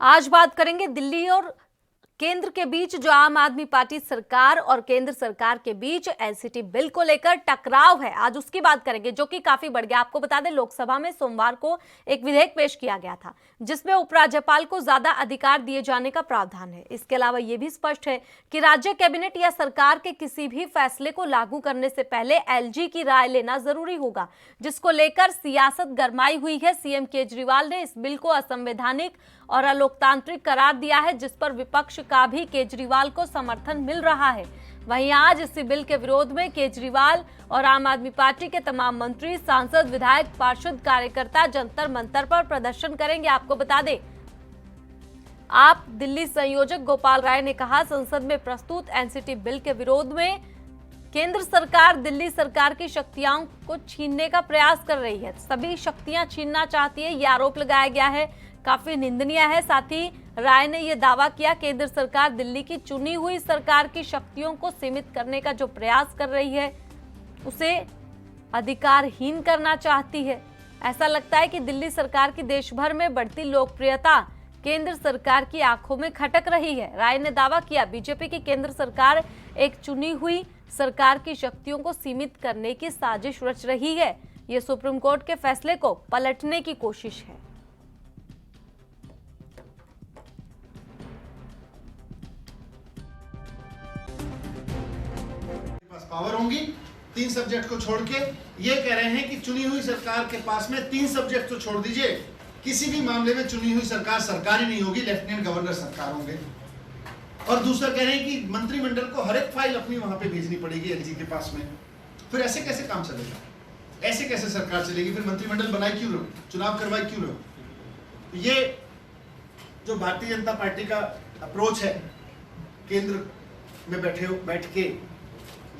आज बात करेंगे दिल्ली और केंद्र के बीच जो आम आदमी पार्टी सरकार और केंद्र सरकार के बीच एनसीटी बिल को लेकर टकराव है। आज उसकी बात करेंगे जो कि काफी बढ़ गया। आपको बता दें, लोकसभा में सोमवार को एक विधेयक पेश किया गया था जिसमें उपराज्यपाल को ज्यादा अधिकार दिए जाने का प्रावधान है। इसके अलावा यह भी स्पष्ट है कि राज्य कैबिनेट या सरकार के किसी भी फैसले को लागू करने से पहले एलजी की राय लेना जरूरी होगा, जिसको लेकर सियासत गरमाई हुई है। सीएम केजरीवाल ने इस बिल को असंवैधानिक और अलोकतांत्रिक करार दिया है, जिस पर विपक्ष का भी केजरीवाल को समर्थन मिल रहा है। वहीं आज इस बिल के विरोध में केजरीवाल और आम आदमी पार्टी के तमाम मंत्री, सांसद, विधायक, पार्षद, कार्यकर्ता जंतर मंतर पर प्रदर्शन करेंगे। आपको बता दें, आप दिल्ली संयोजक गोपाल राय ने कहा, संसद में प्रस्तुत एनसीटी बिल के विरोध में केंद्र सरकार दिल्ली सरकार की शक्तियों को छीनने का प्रयास कर रही है, सभी शक्तियां छीनना चाहती है, यह आरोप लगाया गया है, काफी निंदनीय है। साथ ही राय ने यह दावा किया, केंद्र सरकार दिल्ली की चुनी हुई सरकार की शक्तियों को सीमित करने का जो प्रयास कर रही है उसे अधिकारहीन करना चाहती है। ऐसा लगता है कि दिल्ली सरकार की देश भर में बढ़ती लोकप्रियता केंद्र सरकार की आंखों में खटक रही है। राय ने दावा किया, बीजेपी की केंद्र सरकार एक चुनी हुई सरकार की शक्तियों को सीमित करने की साजिश रच रही है। यह सुप्रीम कोर्ट के फैसले को पलटने की कोशिश है। पावर होंगी 3 सब्जेक्ट को छोड़ के। ये कह रहे हैं कि चुनी हुई सरकार के पास में 3 सब्जेक्ट तो छोड़ दीजिए, किसी भी मामले में चुनी हुई सरकार सरकार ही नहीं होगी, लेफ्टिनेंट गवर्नर सरकार होंगे। और दूसरा कह रहे हैं कि मंत्रिमंडल को हर एक फाइल अपनी वहां पे भेजनी पड़ेगी एलजी के पास में। फिर ऐसे कैसे काम चलेगा, ऐसे कैसे सरकार चलेगी? फिर मंत्रिमंडल बनाए क्यों रहो, चुनाव करवाए क्यों रहो? ये जो भारतीय जनता पार्टी का अप्रोच है, केंद्र में बैठ के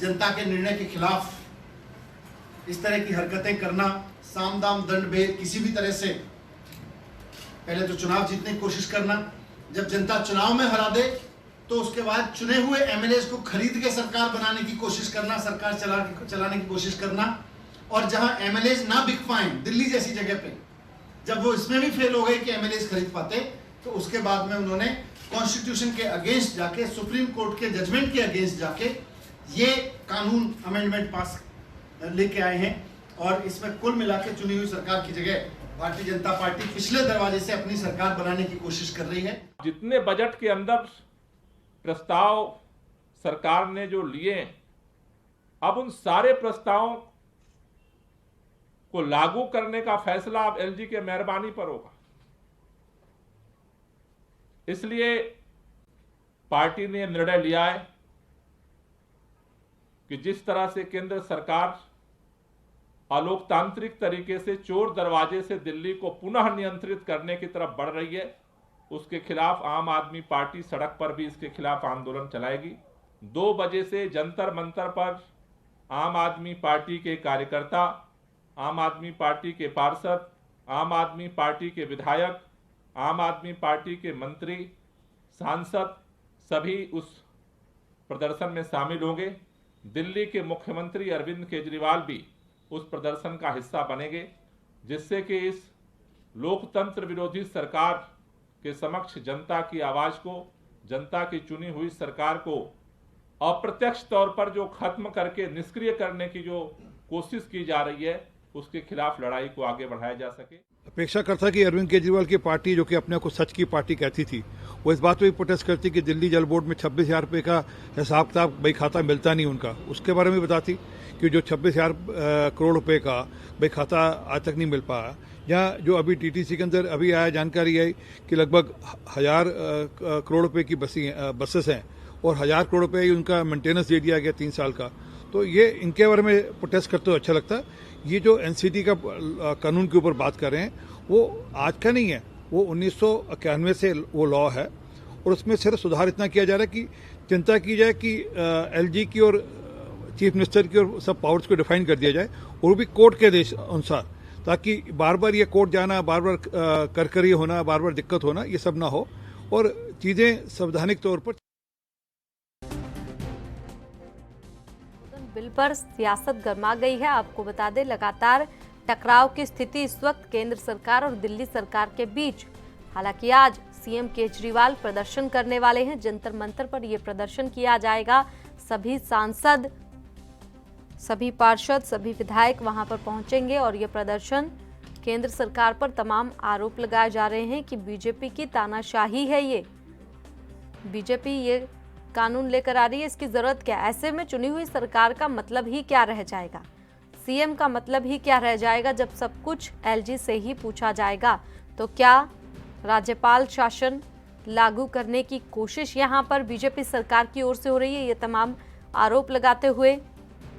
जनता के निर्णय के खिलाफ इस तरह की हरकतें करना, साम दाम दंड भेद, किसी भी तरह से पहले तो चुनाव जीतने की कोशिश करना, जब जनता चुनाव में हरा दे तो उसके बाद चुने हुए एमएलए को खरीद के सरकार बनाने की कोशिश करना, सरकार चलाने की कोशिश करना। और जहां एमएलए ना बिक पाए, दिल्ली जैसी जगह पे जब वो इसमें भी फेल हो गए कि एमएलए खरीद पाते, तो उसके बाद में उन्होंने कॉन्स्टिट्यूशन के अगेंस्ट जाके, सुप्रीम कोर्ट के जजमेंट के अगेंस्ट जाके ये कानून अमेंडमेंट पास लेके आए हैं। और इसमें कुल मिलाकर चुनी हुई सरकार की जगह भारतीय जनता पार्टी पिछले दरवाजे से अपनी सरकार बनाने की कोशिश कर रही है। जितने बजट के अंदर प्रस्ताव सरकार ने जो लिए, अब उन सारे प्रस्तावों को लागू करने का फैसला अब एलजी के मेहरबानी पर होगा। इसलिए पार्टी ने निर्णय लिया है कि जिस तरह से केंद्र सरकार अलोकतांत्रिक तरीके से चोर दरवाजे से दिल्ली को पुनः नियंत्रित करने की तरफ बढ़ रही है, उसके खिलाफ आम आदमी पार्टी सड़क पर भी इसके खिलाफ आंदोलन चलाएगी। 2 बजे से जंतर मंतर पर आम आदमी पार्टी के कार्यकर्ता, आम आदमी पार्टी के पार्षद, आम आदमी पार्टी के विधायक, आम आदमी पार्टी के मंत्री, सांसद सभी उस प्रदर्शन में शामिल होंगे। दिल्ली के मुख्यमंत्री अरविंद केजरीवाल भी उस प्रदर्शन का हिस्सा बनेंगे, जिससे कि इस लोकतंत्र विरोधी सरकार के समक्ष जनता की आवाज को, जनता की चुनी हुई सरकार को अप्रत्यक्ष तौर पर जो खत्म करके निष्क्रिय करने की जो कोशिश की जा रही है, उसके खिलाफ लड़ाई को आगे बढ़ाया जा सके। अपेक्षा करता कि अरविंद केजरीवाल की पार्टी, जो कि अपने को सच की पार्टी कहती थी, वो इस बात पे भी प्रोटेस्ट करती कि दिल्ली जल बोर्ड में 26,000 रुपये का हिसाब किताब बही खाता मिलता नहीं उनका, उसके बारे में बताती कि जो 26,000 करोड़ रुपए का बही खाता आज तक नहीं मिल पाया। यहाँ जो अभी टीटीसी के अंदर अभी आया जानकारी आई कि लगभग 1,000 करोड़ रुपए की बसेस हैं और 1,000 करोड़ रुपये उनका मेंटेनेंस दे दिया गया 3 साल का। तो ये इनके बारे में प्रोटेस्ट करते हुए अच्छा लगता है। ये जो एनसीटी का कानून के ऊपर बात कर रहे हैं, वो आज का नहीं है, वो 1991 से वो लॉ है और उसमें सिर्फ सुधार इतना किया जा रहा है कि चिंता की जाए कि एलजी की और चीफ मिनिस्टर की और सब पावर्स को डिफाइन कर दिया जाए, और भी कोर्ट के आदेश अनुसार, ताकि बार बार ये कोर्ट जाना, बार बार करकरी होना, बार बार दिक्कत होना, ये सब ना हो और चीज़ें संवैधानिक तौर पर। बिल पर सियासत गरमा गई है। आपको बता दें, लगातार टकराव की स्थिति इस वक्त केंद्र सरकार और दिल्ली सरकार के बीच। हालांकि आज सीएम केजरीवाल प्रदर्शन करने वाले हैं। जंतर मंतर पर यह प्रदर्शन किया जाएगा। सभी सांसद, सभी पार्षद, सभी विधायक वहां पर पहुंचेंगे और यह प्रदर्शन केंद्र सरकार पर तमाम आरोप लगाए जा रहे हैं कि बीजेपी की तानाशाही है। ये बीजेपी ये कानून लेकर आ रही है, इसकी जरूरत क्या? ऐसे में चुनी हुई सरकार का मतलब ही क्या रह जाएगा? सीएम का मतलब ही क्या रह जाएगा जब सब कुछ एलजी से ही पूछा जाएगा? तो क्या राज्यपाल शासन लागू करने की कोशिश यहां पर बीजेपी सरकार की ओर से हो रही है? ये तमाम आरोप लगाते हुए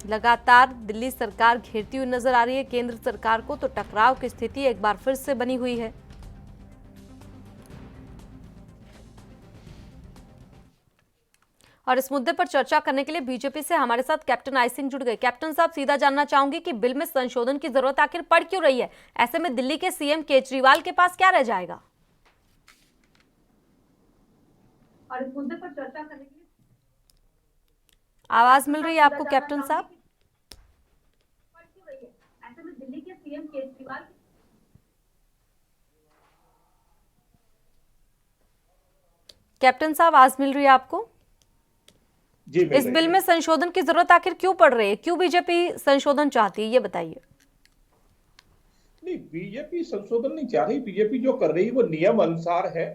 लगातार दिल्ली सरकार घेरती हुई नजर आ रही है केंद्र सरकार को। तो टकराव की स्थिति एक बार फिर से बनी हुई है। और इस मुद्दे पर चर्चा करने के लिए बीजेपी से हमारे साथ कैप्टन आई सिंह जुड़ गए। कैप्टन साहब, सीधा जानना चाहूंगी कि बिल में संशोधन की जरूरत आखिर पड़ क्यों रही है? ऐसे में दिल्ली के सीएम केजरीवाल के पास क्या रह जाएगा? और इस मुद्दे पर चर्चा करने के लिए आवाज मिल रही है आपको कैप्टन साहब? ऐसे में दिल्ली के सीएम केजरीवाल, कैप्टन साहब आवाज मिल रही है आपको? जी, इस बिल में संशोधन की जरूरत आखिर क्यों पड़ रही है? क्यों बीजेपी संशोधन चाहती है, ये बताइए। नहीं, बीजेपी संशोधन नहीं चाह रही। बीजेपी जो कर रही है वो नियम अनुसार है।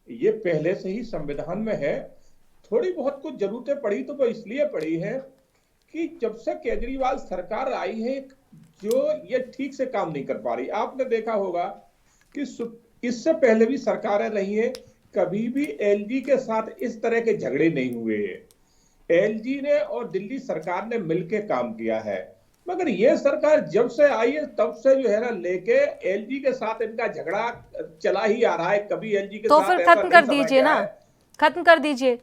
ये पहले से ही संविधान में है। थोड़ी बहुत कुछ जरूरतें पड़ी तो वो इसलिए पड़ी है कि जब से केजरीवाल सरकार आई है जो ये ठीक से काम नहीं कर पा रही। आपने देखा होगा कि इससे पहले भी सरकारें रही हैं, कभी भी एलजी के साथ इस तरह के झगड़े नहीं हुए हैं। एलजी ने और दिल्ली सरकार ने मिलकर काम किया है। मगर ये सरकार जब से आई है तब से जो है ना लेके एलजी के साथ इनका झगड़ा चला ही आ रहा है। कभी एलजी के तो साथ फिर खत्म कर दीजिए ना, खत्म कर दीजिए।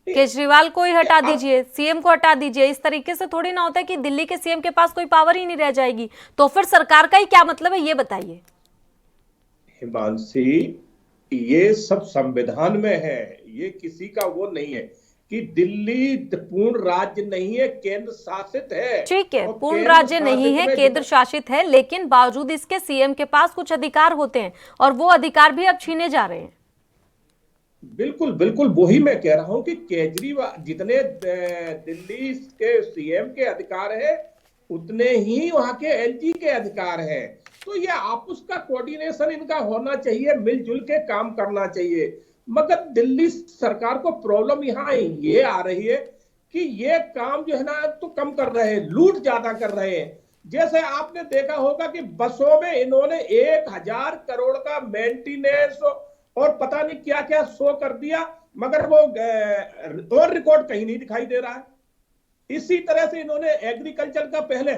केजरीवाल को ही हटा दीजिए, सीएम को हटा दीजिए। इस तरीके से थोड़ी ना होता है कि दिल्ली के सीएम के पास कोई पावर ही नहीं रह जाएगी। तो फिर सरकार का ही क्या मतलब है, ये बताइए। हिमांशी, ये सब संविधान में है। ये किसी का वो नहीं है कि दिल्ली पूर्ण राज्य नहीं है, केंद्र शासित है। ठीक है, पूर्ण राज्य नहीं है, केंद्र शासित है, लेकिन बावजूद इसके सीएम के पास कुछ अधिकार होते हैं और वो अधिकार भी अब छीने जा रहे हैं। बिल्कुल बिल्कुल, वही मैं कह रहा हूं कि केजरीवाल जितने दिल्ली के सीएम के अधिकार है उतने ही वहां के एलजी के अधिकार है। तो ये आपस का कोऑर्डिनेशन इनका होना चाहिए, मिलजुल के काम करना चाहिए। मगर दिल्ली सरकार को प्रॉब्लम यहाँ ये आ रही है कि ये काम जो है ना तो कम कर रहे हैं, लूट ज्यादा कर रहे हैं। जैसे आपने देखा होगा कि बसों में इन्होंने 1000 करोड़ का मेंटेनेंस और पता नहीं क्या क्या शो कर दिया, मगर वो और रिकॉर्ड कहीं नहीं दिखाई दे रहा है। इसी तरह से इन्होंने एग्रीकल्चर का पहले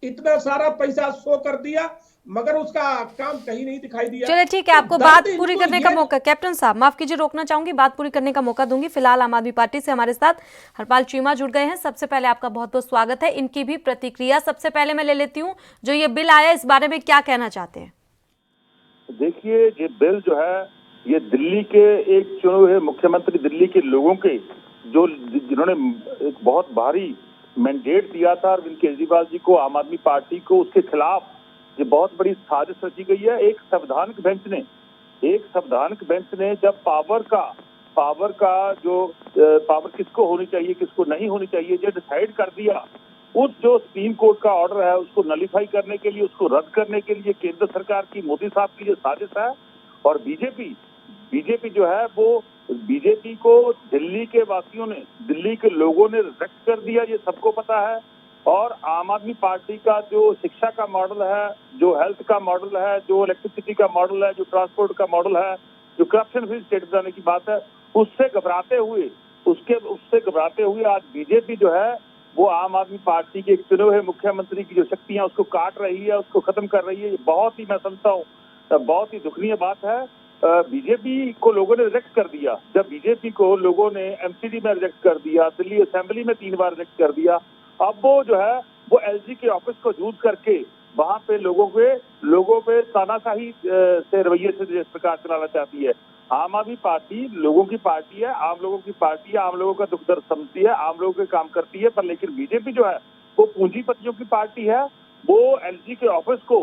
इतना सारा पैसा शो कर दिया, मगर उसका काम कहीं नहीं दिखाई दिया। चलिए ठीक है, आपको बात पूरी करने का मौका, कैप्टन साहब माफ कीजिए, रोकना चाहूंगी, बात पूरी करने का मौका दूंगी। फिलहाल आम आदमी पार्टी से हमारे साथ हरपाल चीमा जुड़ गए हैं। सबसे पहले आपका बहुत बहुत स्वागत है। इनकी भी प्रतिक्रिया सबसे पहले मैं ले लेती हूँ। जो ये बिल आया इस बारे में क्या कहना चाहते हैं? देखिए, ये बिल जो है ये दिल्ली के एक चुने हुए मुख्यमंत्री, दिल्ली के लोगों के जिन्होंने एक बहुत भारी मैंडेट दिया था अरविंद केजरीवाल जी को, आम आदमी पार्टी को, उसके खिलाफ ये बहुत बड़ी साजिश रची गई है। एक संवैधानिक बेंच ने जब पावर किसको होनी चाहिए किसको नहीं होनी चाहिए ये डिसाइड कर दिया, उस जो सुप्रीम कोर्ट का ऑर्डर है उसको नलीफाई करने के लिए, उसको रद्द करने के लिए केंद्र सरकार की, मोदी साहब की जो साजिश है। और बीजेपी जो है वो बीजेपी को दिल्ली के वासियों ने, दिल्ली के लोगों ने रिजेक्ट कर दिया, ये सबको पता है। और आम आदमी पार्टी का जो शिक्षा का मॉडल है, जो हेल्थ का मॉडल है, जो इलेक्ट्रिसिटी का मॉडल है, जो ट्रांसपोर्ट का मॉडल है, जो करप्शन फ्री स्टेट बनाने की बात है, उससे घबराते हुए आज बीजेपी जो है वो आम आदमी पार्टी के चुने हुए मुख्यमंत्री की जो शक्तियां उसको काट रही है, उसको खत्म कर रही है। ये बहुत ही, मैं समझता हूँ, बहुत ही दुखनीय बात है। बीजेपी को लोगों ने रिजेक्ट कर दिया। जब बीजेपी को लोगों ने एमसीडी में रिजेक्ट कर दिया, दिल्ली असेंबली में 3 बार रिजेक्ट कर दिया, अब वो जो है वो एलजी के ऑफिस को यूज करके वहां पे लोगों पे तानाशाही से रवैये से सरकार चलाना चाहती है। आम आदमी पार्टी लोगों की पार्टी है, आम लोगों की पार्टी है, आम लोगों का दुख दर्द समझती है, आम लोगों के काम करती है। पर लेकिन बीजेपी जो है वो पूंजीपतियों की पार्टी है। वो एलजी के ऑफिस को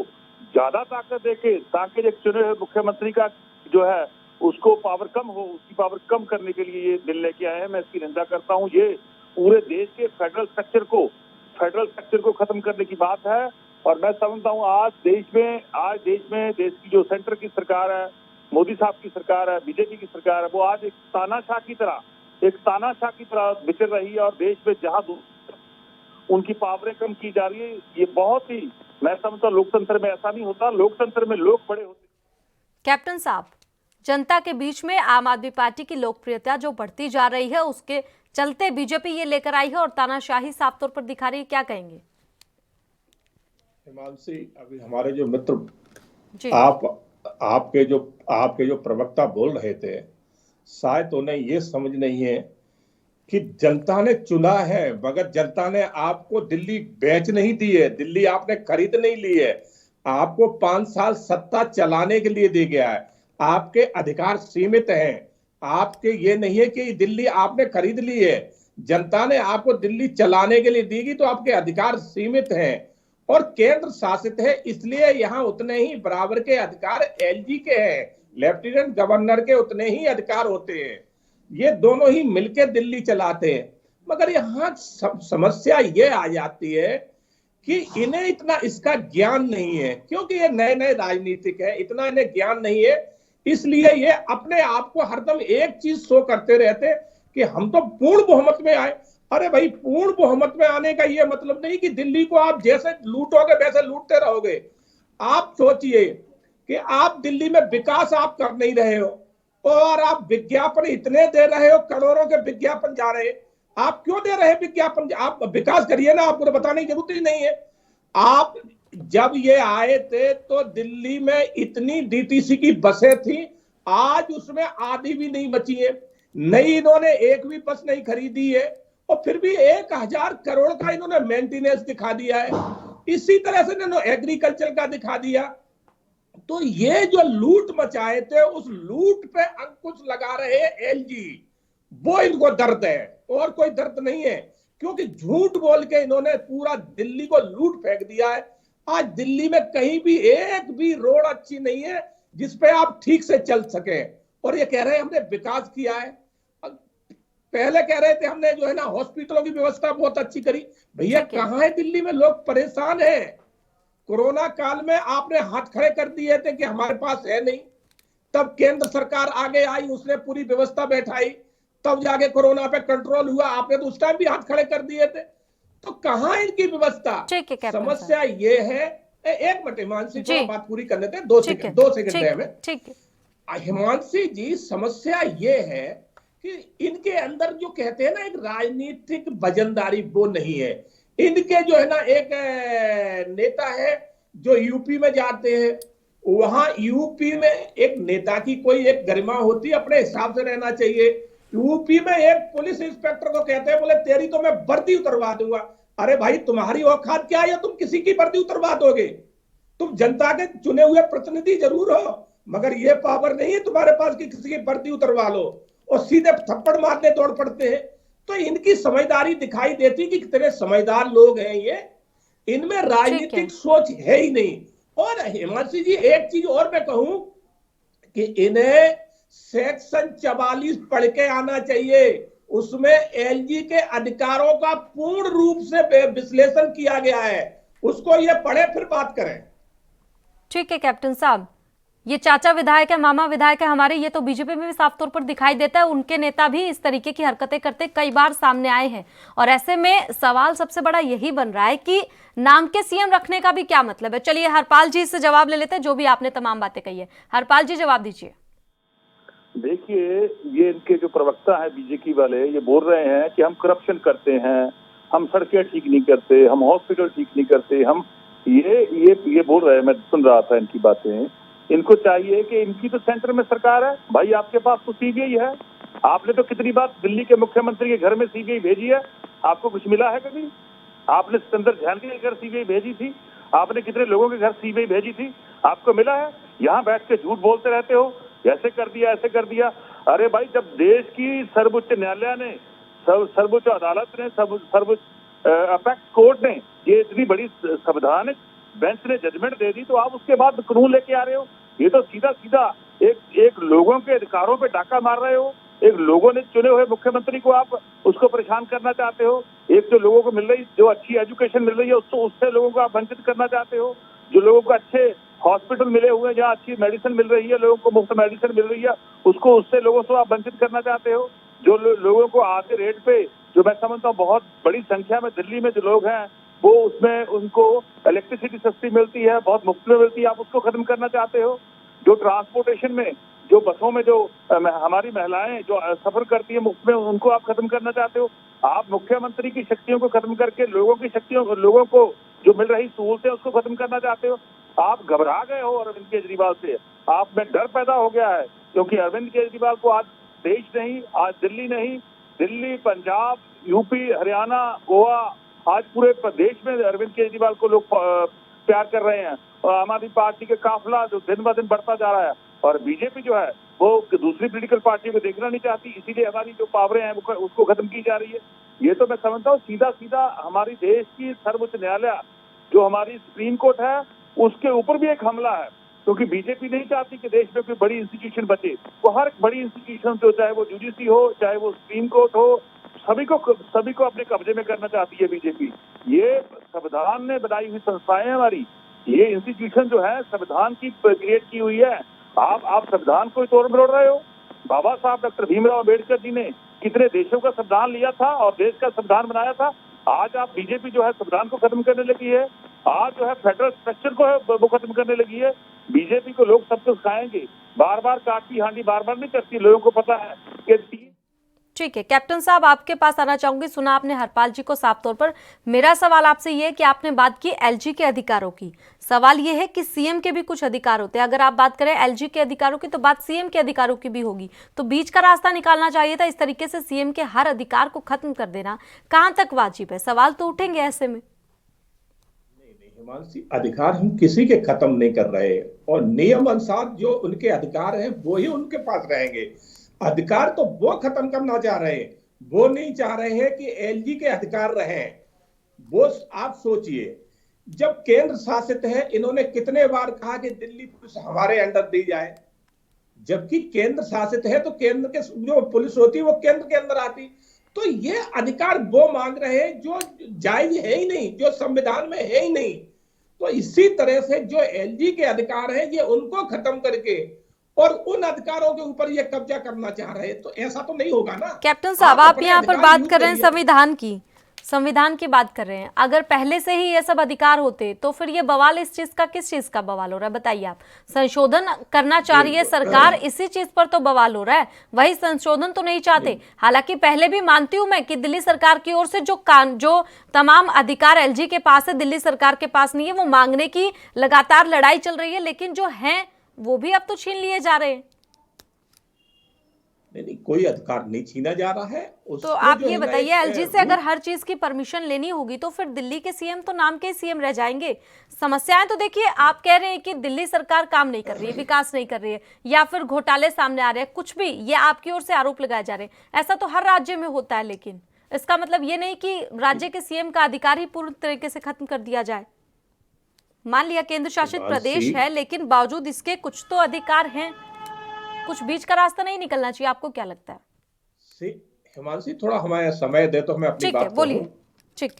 ज्यादा ताकत देके ताकि एक चुने हुए मुख्यमंत्री का जो है उसको पावर कम हो, उसकी पावर कम करने के लिए ये बिल लेके आए हैं। मैं इसकी निंदा करता हूँ। ये पूरे देश के फेडरल स्ट्रक्चर को खत्म करने की बात है। और मैं समझता हूँ आज देश में देश की जो सेंटर की सरकार है, मोदी साहब की सरकार है, बीजेपी की सरकार है, वो आज एक तानाशाह की तरह विचर रही है। और देश में जहां उनकी पावरें कम की जा रही है, ये बहुत ही, मैं समझता हूँ लोकतंत्र में ऐसा नहीं होता। लोकतंत्र में लोग बड़े होते। कैप्टन साहब, जनता के बीच में आम आदमी पार्टी की लोकप्रियता जो बढ़ती जा रही है, उसके चलते बीजेपी ये लेकर आई है और तानाशाही साफ तौर पर दिखा रही है, क्या कहेंगे? हिमांशी, अभी हमारे जो मित्र जी। आपके जो प्रवक्ता बोल रहे थे, शायद उन्हें ये समझ नहीं है कि जनता ने चुना है, मगर जनता ने आपको दिल्ली बेच नहीं दी है, दिल्ली आपने खरीद नहीं ली है। आपको 5 साल सत्ता चलाने के लिए दी गया है। आपके अधिकार सीमित हैं। आपके ये नहीं है कि दिल्ली आपने खरीद ली है। जनता ने आपको दिल्ली चलाने के लिए दी, तो आपके अधिकार सीमित हैं और केंद्र शासित है, इसलिए यहाँ उतने ही बराबर के अधिकार एलजी के हैं, लेफ्टिनेंट गवर्नर के उतने ही अधिकार होते हैं। ये दोनों ही मिलकर दिल्ली चलाते हैं। मगर यहाँ समस्या ये आ जाती है कि इन्हें इतना इसका ज्ञान नहीं है, क्योंकि ये नए नए राजनीतिक है, इतना इन्हें ज्ञान नहीं है। इसलिए ये अपने आप को हरदम एक चीज शो करते रहते कि हम तो पूर्ण बहुमत में आए। अरे भाई, पूर्ण बहुमत में आने का ये मतलब नहीं कि दिल्ली को आप जैसे लूटोगे वैसे लूटते रहोगे। आप सोचिए कि आप दिल्ली में विकास आप कर नहीं रहे हो और आप विज्ञापन इतने दे रहे हो, करोड़ों के विज्ञापन जा रहे हैं। आप क्यों दे रहे हैं विज्ञापन? आप विकास करिए ना, आपको तो बताने की जरूरत ही नहीं है। आप जब ये आए थे तो दिल्ली में इतनी डीटीसी की बसें थी, आज उसमें आधी भी नहीं बची है। नई इन्होंने एक भी बस नहीं खरीदी है और फिर भी 1000 करोड़ का इन्होंने मेंटेनेंस दिखा दिया है। इसी तरह से इन्होंने एग्रीकल्चर का दिखा दिया। तो ये जो लूट मचाए थे, उस लूट पे अंकुश लगा रहे एलजी, वो इनको दर्द है और कोई दर्द नहीं है, क्योंकि झूठ बोल के इन्होंने पूरा दिल्ली को लूट फेंक दिया है। आज दिल्ली में कहीं भी एक भी रोड अच्छी नहीं है जिसपे आप ठीक से चल सके। और ये कह रहे हैं हमने विकास किया है। पहले कह रहे थे हमने जो है ना हॉस्पिटलों की व्यवस्था बहुत अच्छी करी। भैया कहाँ है दिल्ली में? लोग परेशान हैं। कोरोना काल में आपने हाथ खड़े कर दिए थे कि हमारे पास है नहीं, तब केंद्र सरकार आगे आई, उसने पूरी व्यवस्था बैठाई, तब जाके कोरोना पे कंट्रोल हुआ। आपने तो उस टाइम भी हाथ खड़े कर दिए थे। तो कहाँ इनकी व्यवस्था? समस्या ये है। एक मिनट हिमांशी, बात पूरी करने थे, 2 सेकंड है हमें। हिमांशी जी, समस्या ये है कि इनके अंदर जो कहते हैं ना एक राजनीतिक वजनदारी, वो नहीं है। इनके जो है ना एक नेता है जो यूपी में जाते हैं, वहां यूपी में एक नेता की कोई एक गरिमा होती है, अपने हिसाब से रहना चाहिए। यूपी में एक पुलिस इंस्पेक्टर को कहते हैं, बोले तेरी तो मैं वर्दी उतरवा दूंगा। अरे भाई, तुम्हारी औकात क्या है? तुम किसी की वर्दी उतरवा दोगे? तुम जनता के चुने हुए प्रतिनिधि जरूर हो, मगर ये पावर नहीं है तुम्हारे पास कि किसी की वर्दी उतरवा लो और सीधे थप्पड़ मारने दौड़ पड़ते हैं। तो इनकी समझदारी दिखाई देती कि कितने समझदार लोग हैं ये, इनमें राजनीतिक सोच है ही नहीं। और हिमांशी जी, एक चीज और मैं कहूं कि इन्हें सेक्शन 44 पढ़ के आना चाहिए। उसमें एलजी के अधिकारों का पूर्ण रूप से विश्लेषण किया गया है, उसको ये पढ़े फिर बात करें। ठीक है कैप्टन साहब, ये चाचा विधायक है, मामा विधायक है हमारे, ये तो बीजेपी में भी साफ तौर पर दिखाई देता है। उनके नेता भी इस तरीके की हरकतें करते कई बार सामने आए हैं। और ऐसे में सवाल सबसे बड़ा यही बन रहा है कि नाम के सीएम रखने का भी क्या मतलब है। चलिए हरपाल जी से जवाब ले लेते हैं, जो भी आपने तमाम बातें कही है। हरपाल जी, जवाब दीजिए। देखिए, ये इनके जो प्रवक्ता है बीजेपी वाले, ये बोल रहे हैं कि हम करप्शन करते हैं, हम सड़कें ठीक नहीं करते, हम हॉस्पिटल ठीक नहीं करते, हम ये बोल रहे हैं। मैं सुन रहा था इनकी बातें। इनको चाहिए कि इनकी तो सेंटर में सरकार है भाई, आपके पास तो सीबीआई है। आपने तो कितनी बार दिल्ली के मुख्यमंत्री के घर में सीबीआई भेजी है, आपको कुछ मिला है कभी? आपने सिकंदर झैन के घर सीबीआई भेजी थी, आपने कितने लोगों के घर सीबीआई भेजी थी, आपको मिला है? यहाँ बैठ के झूठ बोलते रहते हो, ऐसे कर दिया, ऐसे कर दिया। अरे भाई, जब देश की सर्वोच्च न्यायालय ने, सर्वोच्च अदालत ने, सर्वोच्च अपेक्स कोर्ट ने ये इतनी बड़ी संवैधानिक बेंच ने जजमेंट दे दी, तो आप उसके बाद कानून लेके आ रहे हो। ये तो सीधा सीधा एक लोगों के अधिकारों पे डाका मार रहे हो। एक लोगों ने चुने हुए मुख्यमंत्री को आप उसको परेशान करना चाहते हो। एक जो लोगों को मिल रही, जो अच्छी एजुकेशन मिल रही है उससे लोगों को आप वंचित करना चाहते हो। जो लोगों को अच्छे हॉस्पिटल मिले हुए हैं, जहाँ अच्छी मेडिसिन मिल रही है, लोगों को मुफ्त मेडिसिन मिल रही है, उसको उससे लोगों से आप वंचित करना चाहते हो। जो लोगों को आधे रेट पे, जो मैं समझता हूँ बहुत बड़ी संख्या में दिल्ली में जो लोग हैं वो उसमें उनको इलेक्ट्रिसिटी सस्ती मिलती है, बहुत मुफ्त में मिलती है, आप उसको खत्म करना चाहते हो। जो ट्रांसपोर्टेशन में, जो बसों में जो हमारी महिलाएं जो सफर करती है मुफ्त में, उनको आप खत्म करना चाहते हो। आप मुख्यमंत्री की शक्तियों को खत्म करके लोगों की शक्तियों, लोगों को जो मिल रही सहूलतें उसको खत्म करना चाहते हो। आप घबरा गए हो अरविंद केजरीवाल से, आप में डर पैदा हो गया है, क्योंकि अरविंद केजरीवाल को आज देश नहीं, आज दिल्ली नहीं, दिल्ली, पंजाब, यूपी, हरियाणा, गोवा, आज पूरे प्रदेश में अरविंद केजरीवाल को लोग प्यार कर रहे हैं। और आम आदमी पार्टी का काफिला जो दिन ब दिन बढ़ता जा रहा है, और बीजेपी जो है वो दूसरी पॉलिटिकल पार्टियों को देखना नहीं चाहती, इसीलिए हमारी जो पावरें हैं उसको खत्म की जा रही है। ये तो मैं समझता हूँ सीधा सीधा हमारी देश की सर्वोच्च न्यायालय जो हमारी सुप्रीम कोर्ट है उसके ऊपर भी एक हमला है, क्योंकि बीजेपी नहीं चाहती कि देश में कोई बड़ी इंस्टीट्यूशन बचे। वो हर बड़ी इंस्टीट्यूशन हो, चाहे वो जुडिशरी हो, चाहे वो सुप्रीम कोर्ट हो, सभी को अपने कब्जे में करना चाहती है बीजेपी। ये संविधान ने बनाई हुई संस्थाएं हमारी, ये इंस्टीट्यूशन जो है संविधान की क्रिएट की हुई है। आप संविधान को तोड़ मरोड़ रहे हो। बाबा साहब डॉक्टर भीमराव अम्बेडकर जी ने कितने देशों का संविधान लिया था और देश का संविधान बनाया था। आज आप बीजेपी जो है संविधान को खत्म करने लगी है, आज जो है फेडरल स्ट्रक्चर को है वो खत्म करने लगी है। बीजेपी को लोग सब कुछ खाएंगे, बार बार काटती हांडी बार बार नहीं करती। लोगों को पता है कि ठीक है कैप्टन साहब, आपके पास आना चाहूंगी। सुना आपने हरपाल जी को साफ तौर पर। मेरा सवाल आपसे ये है कि आपने बात की एलजी के अधिकारों की, सवाल ये है कि सीएम के भी कुछ अधिकार होते हैं। अगर आप बात करें एलजी के अधिकारों की तो बात सीएम के अधिकारों की भी होगी, तो बीच का रास्ता निकालना चाहिए था। इस तरीके से सीएम के हर अधिकार को खत्म कर देना कहां तक वाजिब है? सवाल तो उठेंगे ऐसे में। हिमांशी, अधिकार हम किसी के खत्म नहीं कर रहे, और नियम अनुसार जो उनके अधिकार हैं वो ही उनके पास रहेंगे। अधिकार तो वो खत्म करना चाह रहे हैं, वो नहीं चाह रहे हैं कि एलजी के अधिकार रहें। वो आप सोचिए, जब केंद्र शासित है, इन्होंने कितने बार कहा कि दिल्ली पुलिस हमारे अंडर दी जाए, जबकि केंद्र शासित है तो केंद्र के जो पुलिस होती है वो केंद्र के अंदर आती। तो ये अधिकार वो मांग रहे हैं जो जायज है ही नहीं, जो संविधान में है ही नहीं। तो इसी तरह से जो एलजी के अधिकार हैं ये उनको खत्म करके और उन अधिकारों के ऊपर ये कब्जा करना चाह रहे हैं, तो ऐसा तो नहीं होगा ना। कैप्टन साहब, आप यहाँ पर बात कर रहे हैं संविधान की बात कर रहे हैं। अगर पहले से ही ये सब अधिकार होते तो फिर ये बवाल इस चीज का, किस चीज का बवाल हो रहा है बताइए आप? संशोधन करना चाह रही है सरकार, इसी चीज पर तो बवाल हो रहा है, वही संशोधन तो नहीं चाहते। हालांकि पहले भी मानती हूं मैं कि दिल्ली सरकार की ओर से जो तमाम अधिकार एलजी के पास है दिल्ली सरकार के पास नहीं है, वो मांगने की लगातार लड़ाई चल रही है, लेकिन जो है वो भी अब तो छीन लिए जा रहे हैं। नहीं, कोई अधिकार नहीं छीना जा रहा है। तो आप ये बताइए, एलजी से अगर हर चीज की परमिशन लेनी होगी तो फिर दिल्ली के सीएम तो नाम के सीएम रह जाएंगे। समस्याएं तो देखिए, आप कह रहे हैं कि दिल्ली सरकार काम नहीं कर रही है, विकास नहीं कर रही है, या फिर घोटाले सामने आ रहे हैं, कुछ भी ये आपकी ओर से आरोप लगाए जा रहे हैं। ऐसा तो हर राज्य में होता है, लेकिन इसका मतलब ये नहीं कि राज्य के सीएम का अधिकार ही पूर्ण तरीके से खत्म कर दिया जाए। मान लिया केंद्र शासित प्रदेश है, लेकिन बावजूद इसके कुछ तो अधिकार हैं, कुछ बीच का रास्ता नहीं निकलना चाहिए। आपको क्या लगता है? हिमांशी, थोड़ा हमारा समय दे तो मैं अपनी बात बोलिए। ठीक,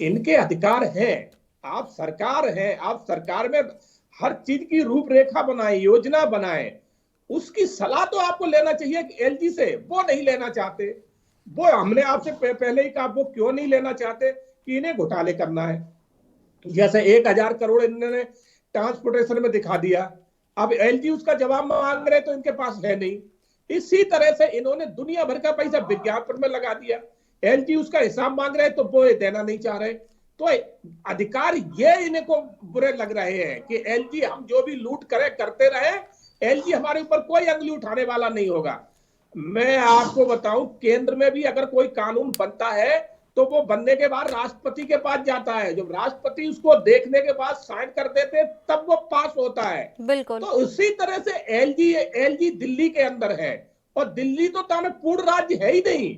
इनके अधिकार हैं, आप सरकार हैं, आप सरकार में हर चीज की रूपरेखा बनाए, योजना बनाए, उसकी सलाह तो आपको लेना चाहिए कि एलजी से। वो नहीं लेना चाहते। वो हमने आपसे पहले ही कहा, वो क्यों नहीं लेना चाहते कि इन्हें घोटाले करना है। जैसे 1000 करोड़ इन्होंने ट्रांसपोर्टेशन में दिखा दिया, अब एलजी उसका जवाब मांग रहे तो इनके पास है नहीं। इसी तरह से इन्होंने दुनिया भर का पैसा विज्ञापन में लगा दिया, एलजी उसका हिसाब मांग रहे तो वो देना नहीं चाह रहे। तो अधिकार ये इन्हें को बुरे लग रहे हैं कि एलजी हम जो भी लूट करते रहे, एलजी हमारे ऊपर कोई अंगुली उठाने वाला नहीं होगा। मैं आपको बताऊं, केंद्र में भी अगर कोई कानून बनता है तो वो बनने के बाद राष्ट्रपति के पास जाता है, जब राष्ट्रपति उसको देखने के बाद साइन कर देते तब वो पास होता है। बिल्कुल। तो उसी तरह से एलजी दिल्ली के अंदर है, और दिल्ली तो पूर्ण राज्य है ही नहीं,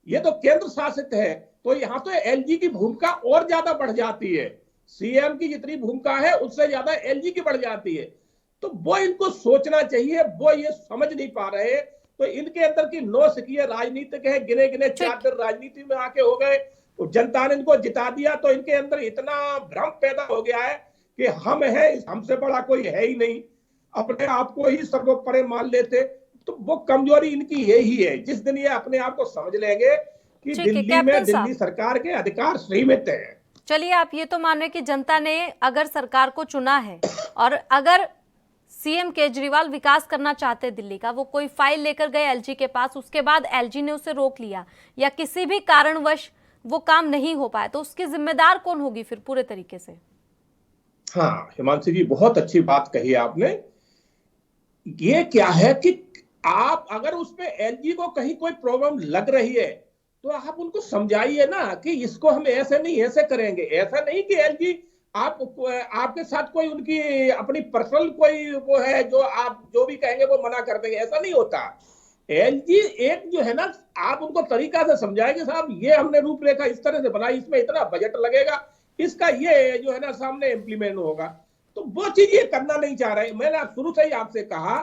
ये तो केंद्र शासित है। तो यहाँ तो एलजी की भूमिका और ज्यादा बढ़ जाती है। सीएम की जितनी भूमिका है उससे ज्यादा एलजी की बढ़ जाती है। तो वो इनको सोचना चाहिए, वो ये समझ नहीं पा रहे। तो इनके अंदर की नौसिखिए राजनीतिक है, गिने गिने 4 दिन राजनीति में आके हो गए, तो जनता ने इनको जिता दिया, तो इनके अंदर इतना भ्रम पैदा हो गया है कि हम है, हमसे बड़ा कोई है ही नहीं, अपने आप को ही सर्वोपरि मान लेते। तो वो कमजोरी इनकी यही है। जिस दिन ये अपने आप को समझ लेंगे कि दिल्ली में दिल्ली सरकार के अधिकार सीमित है। चलिए, आप ये तो मान रहे कि जनता ने अगर सरकार को चुना है और अगर सीएम केजरीवाल विकास करना चाहते दिल्ली का, वो कोई फाइल लेकर गए एलजी के पास, उसके बाद एलजी ने उसे रोक लिया या किसी भी कारणवश वो काम नहीं हो पाया, तो उसकी जिम्मेदार कौन होगी फिर पूरे तरीके से? हाँ हिमांशु जी, बहुत अच्छी बात कही आपने। ये क्या है कि आप अगर उसमें एलजी को कहीं कोई प्रॉब्लम लग रही है तो आप उनको समझाइए ना कि इसको हम ऐसे नहीं ऐसे करेंगे। ऐसा नहीं कि एलजी आपके साथ कोई उनकी अपनी पर्सनल कोई वो है जो आप जो भी कहेंगे वो मना कर देंगे, ऐसा नहीं होता। एलजी एक जो है ना, आप उनको तरीका से समझाए कि साहब ये हमने रूपरेखा इस तरह से बनाई, इसमें इतना बजट लगेगा, इसका ये जो है ना सामने इम्प्लीमेंट होगा, तो वो चीज ये करना नहीं चाह रहे। मैंने शुरू से ही आपसे कहा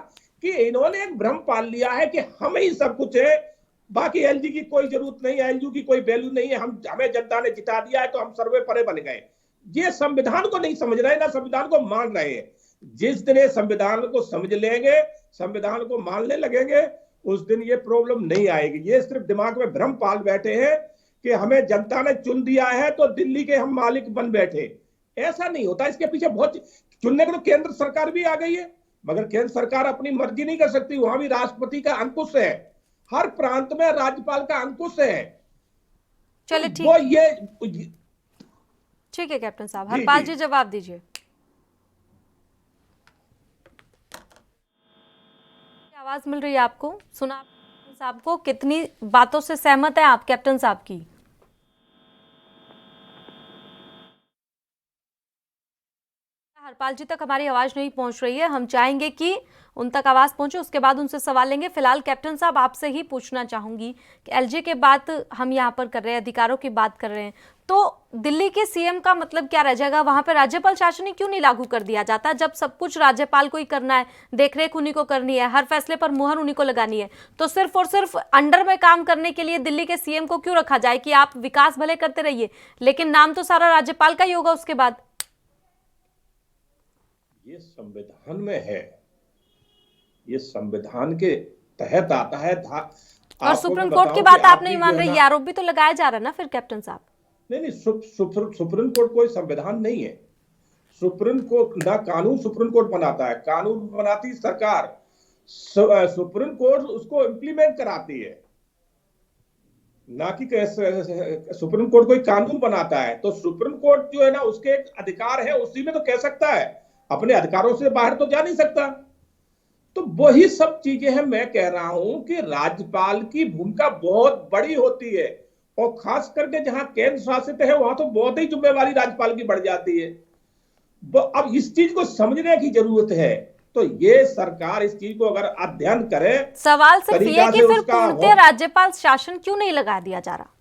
कि इन्होंने एक भ्रम पाल लिया है कि हम ही सब कुछ है, बाकी एलजी की कोई जरूरत नहीं है, एलजी की कोई वैल्यू नहीं है, हमें जनता ने जिता दिया है तो हम सर्वे परे बन गए। ये संविधान को नहीं समझ रहे ना संविधान को मान रहे हैं। जिस दिन ये संविधान को समझ लेंगे, संविधान को मानने लगेंगे, उस दिन ये प्रॉब्लम नहीं आएगी। ये सिर्फ दिमाग में भ्रम पाल बैठे हैं कि हमें जनता ने चुन दिया है तो दिल्ली के हम मालिक बन बैठे। ऐसा नहीं होता, इसके पीछे बहुत चुनने को तो केंद्र सरकार भी आ गई है, मगर केंद्र सरकार अपनी मर्जी नहीं कर सकती, वहां भी राष्ट्रपति का अंकुश है, हर प्रांत में राज्यपाल का अंकुश है। चलिए ठीक, वो ये ठीक है कैप्टन साहब। हरपाल जी जवाब दीजिए। आवाज मिल रही है आपको? सुना साहब को? कितनी बातों से सहमत है आप कैप्टन साहब की? हरपाल जी तक हमारी आवाज नहीं पहुंच रही है, हम चाहेंगे कि उन तक आवाज पहुंचे, उसके बाद उनसे सवाल लेंगे। फिलहाल कैप्टन साहब आपसे ही पूछना चाहूंगी कि एलजी के बात हम यहाँ पर कर रहे हैं, अधिकारों की बात कर रहे हैं, तो दिल्ली के सीएम का मतलब क्या रह जाएगा? वहां पर राज्यपाल शासन ही क्यों नहीं लागू कर दिया जाता? जब सब कुछ राज्यपाल को ही करना है, देखरेख उन्हीं को करनी है, हर फैसले पर मुहर उन्हीं को लगानी है, तो सिर्फ और सिर्फ अंडर में काम करने के लिए दिल्ली के सीएम को क्यों रखा जाए कि आप विकास भले करते रहिए, लेकिन नाम तो सारा राज्यपाल का ही होगा उसके बाद? ये संविधान में है, ये संविधान के तहत आता है। और सुप्रीम कोर्ट की बात आप नहीं मान रही, आरोप भी तो लगाया जा रहा है ना फिर कैप्टन साहब? नहीं, सुप्रीम कोर्ट कोई संविधान नहीं है। सुप्रीम कोर्ट ना कानून सुप्रीम कोर्ट बनाता है, कानून बनाती सरकार, सुप्रीम कोर्ट उसको इम्प्लीमेंट कराती है, ना कि सुप्रीम कोर्ट कोई कानून बनाता है। तो सुप्रीम कोर्ट जो है ना, उसके एक अधिकार है, उसी में तो कह सकता है, अपने अधिकारों से बाहर तो जा नहीं सकता। तो वही सब चीजें हैं। मैं कह रहा हूं कि राज्यपाल की भूमिका बहुत बड़ी होती है, और खास करके जहां केंद्र शासित है वहां तो बहुत ही जिम्मेवारी राज्यपाल की बढ़ जाती है। अब इस चीज को समझने की जरूरत है। तो ये सरकार इस चीज को अगर अध्ययन करे, सवाल सिर्फ ये है कि फिर पूर्णतः राज्यपाल शासन क्यों नहीं लगा दिया जा रहा?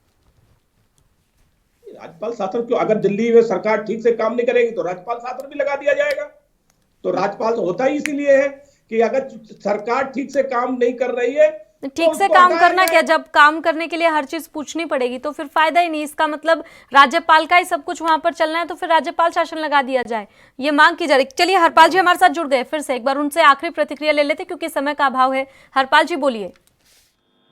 राज्यपाल शासन क्यों? अगर दिल्ली में सरकार ठीक से काम नहीं करेगी तो राज्यपाल शासन भी लगा दिया जाएगा। तो राज्यपाल तो होता ही इसीलिए है कि अगर सरकार ठीक से काम नहीं कर रही है, ठीक से काम करना क्या, जब काम करने के लिए हर चीज पूछनी पड़ेगी तो फिर फायदा ही नहीं। इसका मतलब राज्यपाल का ही सब कुछ वहां पर चलना है, तो फिर राज्यपाल शासन लगा दिया जाए, ये मांग की जा रही। चलिए, हरपाल जी हमारे साथ जुड़ गए, फिर से एक बार उनसे आखिरी प्रतिक्रिया ले लेते क्योंकि समय का अभाव है। हरपाल जी बोलिए।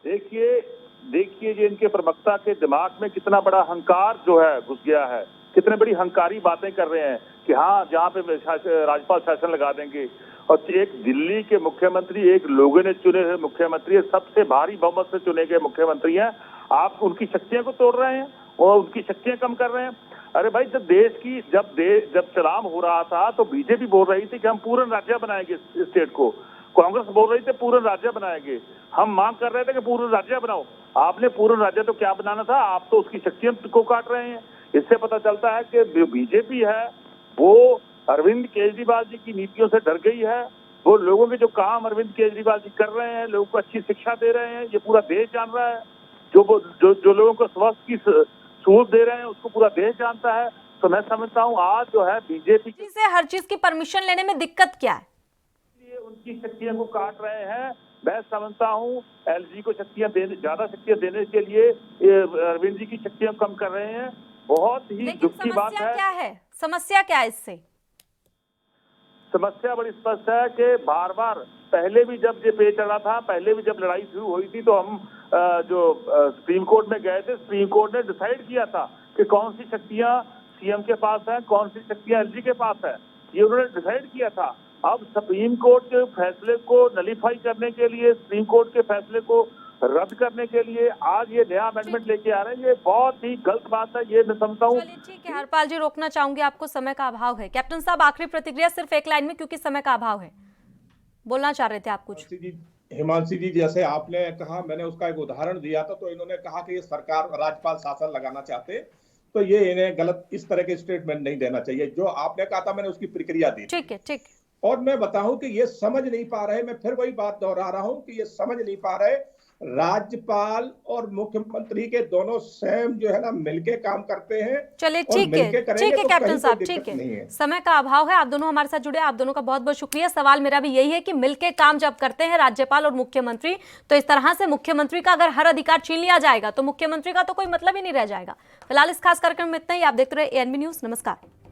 देखिए जो इनके प्रवक्ता के दिमाग में कितना बड़ा अहंकार जो है घुस गया है, कितने बड़ी हंकारी बातें कर रहे हैं कि हाँ जहाँ पे राज्यपाल शासन लगा देंगे। और एक दिल्ली के मुख्यमंत्री, एक लोगों ने चुने हुए मुख्यमंत्री, सबसे भारी बहुमत से चुने गए मुख्यमंत्री हैं, आप उनकी शक्तियां को तोड़ रहे हैं और उनकी शक्तियां कम कर रहे हैं। अरे भाई, जब चुनाव हो रहा था तो बीजेपी बोल रही थी कि हम पूर्ण राज्य बनाएंगे स्टेट को, कांग्रेस बोल रही थी पूर्ण राज्य बनाएंगे, हम मांग कर रहे थे कि पूर्ण राज्य बनाओ। आपने पूर्ण राज्य तो क्या बनाना था, आप तो उसकी शक्तियां को काट रहे हैं। इससे पता चलता है कि जो बीजेपी है वो अरविंद केजरीवाल जी की नीतियों से डर गई है। वो लोगों के जो काम अरविंद केजरीवाल जी कर रहे हैं, लोगों को अच्छी शिक्षा दे रहे हैं, ये पूरा देश जान रहा है। जो लोगों को स्वास्थ्य की सहूलत दे रहे हैं उसको पूरा देश जानता है। तो मैं समझता हूँ आज जो है बीजेपी से हर चीज की परमिशन लेने में दिक्कत क्या है? उनकी शक्तियों को काट रहे हैं। मैं समझता हूँ एलजी को ज्यादा शक्तियां देने के लिए अरविंद जी की शक्तियां कम कर रहे हैं। बहुत ही लेकिन दुख की बात समस्या है। क्या है? समस्या क्या है इससे? समस्या बड़ी स्पष्ट है कि बार बार पहले भी जब ये पेश चला था, पहले भी जब लड़ाई शुरू हुई थी, तो हम जो सुप्रीम कोर्ट में गए थे, सुप्रीम कोर्ट ने डिसाइड किया था कि कौन सी शक्तियां सीएम के पास है, कौन सी शक्तियां एलजी के पास है, ये उन्होंने डिसाइड किया था। अब सुप्रीम कोर्ट के फैसले को नलीफाई करने के लिए, सुप्रीम कोर्ट के फैसले को रद्द करने के लिए आज ये नया अमेंडमेंट लेके आ रहे हैं। ये बहुत ही गलत बात है, ये मैं समझता हूँ। चलिए ठीक है हरपाल जी, रोकना चाहूंगी आपको, समय का अभाव है। कैप्टन साहब आखिरी प्रतिक्रिया सिर्फ एक लाइन में, क्योंकि समय का अभाव है। बोलना चाह रहे थे आप कुछ? हिमांशी जी, जैसे आपने कहा, मैंने उसका एक उदाहरण दिया था, तो इन्होंने कहा कि ये सरकार राज्यपाल शासन लगाना चाहते, तो ये इन्हें गलत इस तरह के स्टेटमेंट नहीं देना चाहिए। जो आपने कहा था मैंने उसकी प्रक्रिया दी। ठीक है, ठीक। और मैं बताऊं कि ये समझ नहीं पा रहे, मैं फिर वही बात दोहरा रहा हूं कि ये समझ नहीं पा रहे, राज्यपाल और मुख्यमंत्री के दोनों सेम जो है ना मिलके काम करते हैं। चलिए ठीक है, ठीक है कैप्टन साहब, ठीक है, समय का अभाव है। आप दोनों हमारे साथ जुड़े, आप दोनों का बहुत बहुत शुक्रिया। सवाल मेरा भी यही है कि मिलके काम जब करते हैं राज्यपाल और मुख्यमंत्री, तो इस तरह से मुख्यमंत्री का अगर हर अधिकार छीन लिया जाएगा तो मुख्यमंत्री का तो कोई मतलब ही नहीं रह जाएगा। फिलहाल इस खास कार्यक्रम में इतना ही। आप देखते रहे एएनबी न्यूज। नमस्कार।